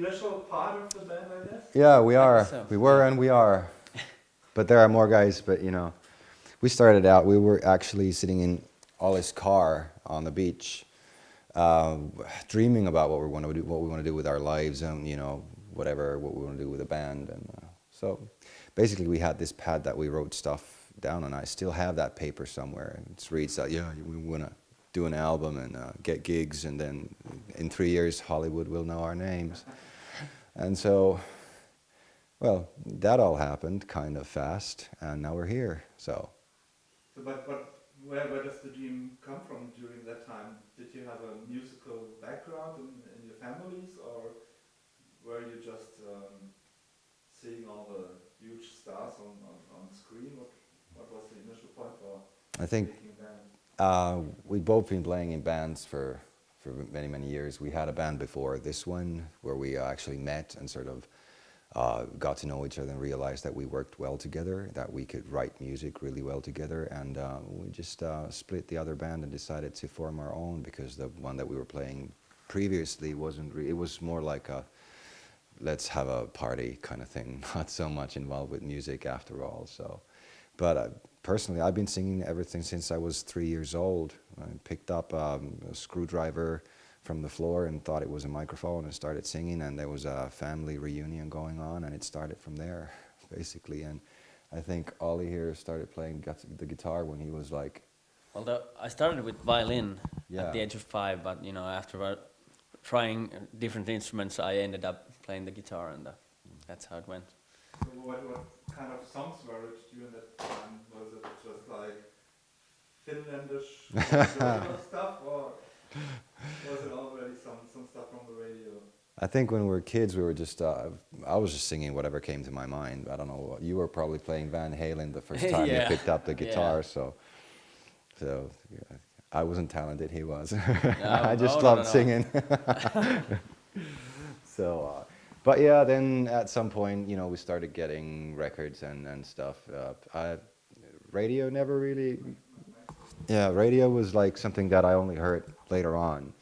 initial part of the band, I guess? Yeah, we are. So. We were and we are. But there are more guys, but you know. We started out, we were actually sitting in Ollie's car on the beach, dreaming about what we want to do with our lives and, you know, what we want to do with the band. And so basically we had this pad that we wrote stuff down on. I still have that paper somewhere. And it reads that, yeah, we want to do an album and get gigs, and then in 3 years Hollywood will know our names. And so, well, that all happened kind of fast, and now we're here, so. But where does the dream come from during that time? Did you have a musical background in your families, or were you just seeing all the huge stars on screen? What was the initial point for making a band? We'd both been playing in bands for many, many years. We had a band before this one where we actually met and sort of got to know each other and realized that we worked well together, that we could write music really well together, and we just split the other band and decided to form our own, because the one that we were playing previously wasn't it was more like a let's have a party kind of thing, not so much involved with music after all. So, but personally, I've been singing everything since I was 3 years old. I picked up a screwdriver from the floor and thought it was a microphone and started singing, and there was a family reunion going on, and it started from there, basically. And I think Ollie here started playing the guitar when he was like... Well, I started with violin Yeah. at the age of 5, but you know, after trying different instruments, I ended up playing the guitar, and that's how it went. So what kind of songs were it during that time? Was it just like Finlandish stuff, or was it already some stuff from the radio? I think when we were kids, we were just, I was just singing whatever came to my mind. I don't know, you were probably playing Van Halen the first time Yeah. you picked up the guitar, Yeah. so yeah, I wasn't talented, he was. No, I just no, loved no. singing. So, but yeah, then at some point, you know, we started getting records and stuff. Radio never really, yeah, radio was like something that I only heard later on.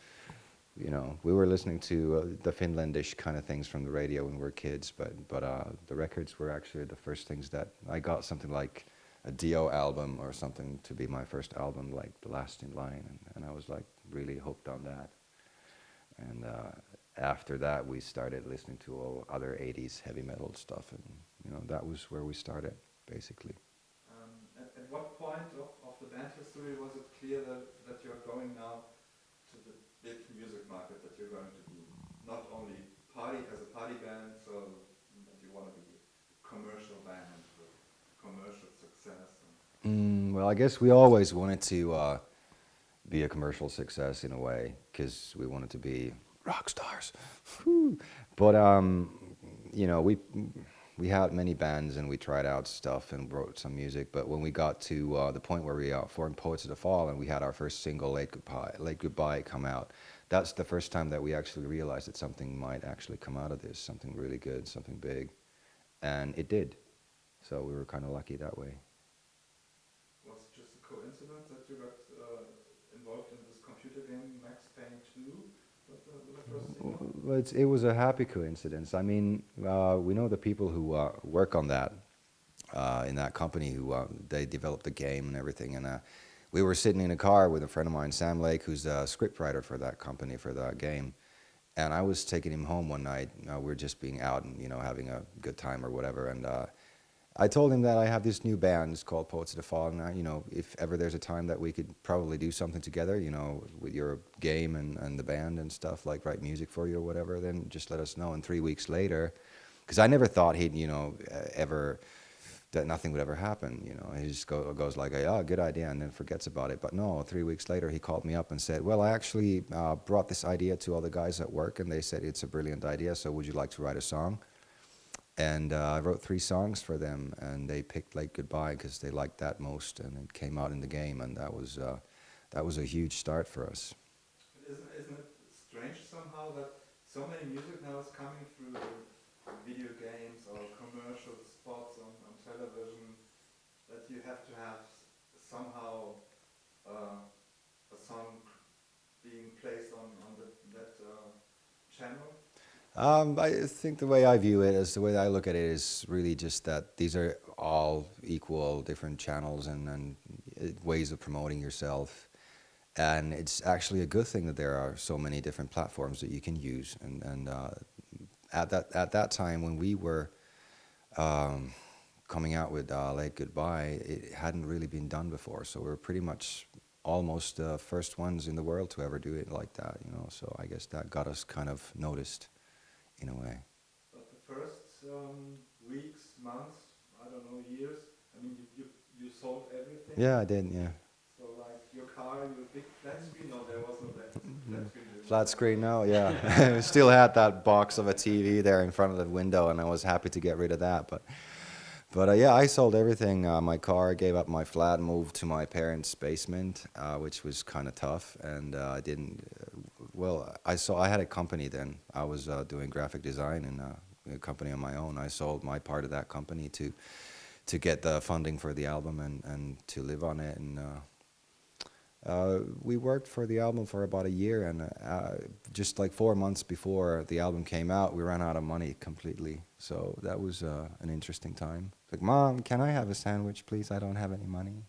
You know, we were listening to the Finlandish kind of things from the radio when we were kids, but the records were actually the first things that I got, something like a Dio album or something to be my first album, like The Last in Line, and I was like really hooked on that. And after that, we started listening to all other 80s heavy metal stuff, and you know, that was where we started, basically. At what point of the band history was it clear that you're going now to the big music market, that you're going to be not only as a party band, so that you want to be a commercial band with commercial success? Well, I guess we always wanted to be a commercial success in a way, because we wanted to be rock stars. But you know, we had many bands and we tried out stuff and wrote some music, but when we got to the point where we formed Poets of the Fall and we had our first single, Late Goodbye, come out, that's the first time that we actually realized that something might actually come out of this, something really good, something big, and it did. So we were kind of lucky that way. Was it just a coincidence that you got involved in this computer game, Max Payne 2, with the first single? Well, it was a happy coincidence. I mean, we know the people who work on that, in that company, who they developed the game and everything. And we were sitting in a car with a friend of mine, Sam Lake, who's the scriptwriter for that company, for that game. And I was taking him home one night. We were just being out and, you know, having a good time or whatever. And I told him that I have this new band, it's called Poets of the Fall, and you know, if ever there's a time that we could probably do something together, you know, with your game and the band and stuff, like write music for you or whatever, then just let us know. And 3 weeks later, because I never thought he'd, you know, that nothing would ever happen, you know, he just goes like, oh, good idea, and then forgets about it. But no, 3 weeks later, he called me up and said, well, I actually brought this idea to all the guys at work, and they said it's a brilliant idea, so would you like to write a song? And I wrote 3 songs for them, and they picked Late Goodbye because they liked that most, and it came out in the game, and that was a huge start for us. Isn't it strange somehow that so many music now is coming through video games or commercial spots on television, that you have to have somehow a song being placed on that channel? I think the way I view it is the way I look at it is really just that these are all equal, different channels and ways of promoting yourself. And it's actually a good thing that there are so many different platforms that you can use. And at that time when we were coming out with Late Goodbye, it hadn't really been done before. So we were pretty much almost the first ones in the world to ever do it like that, you know. So I guess that got us kind of noticed in a way. But the first weeks, months, I don't know, years, I mean, you sold everything? Yeah, I did, yeah. So like your car, your big flat screen, no, there was no flat screen. Flat screen, no, yeah. We still had that box of a TV there in front of the window, and I was happy to get rid of that. But yeah, I sold everything. My car, gave up my flat, moved to my parents' basement, which was kind of tough. And I didn't. Well, I had a company then. I was doing graphic design in a company on my own. I sold my part of that company to get the funding for the album and to live on it. And we worked for the album for about a year, and just like 4 months before the album came out, we ran out of money completely. So that was an interesting time. Like, Mom, can I have a sandwich, please? I don't have any money.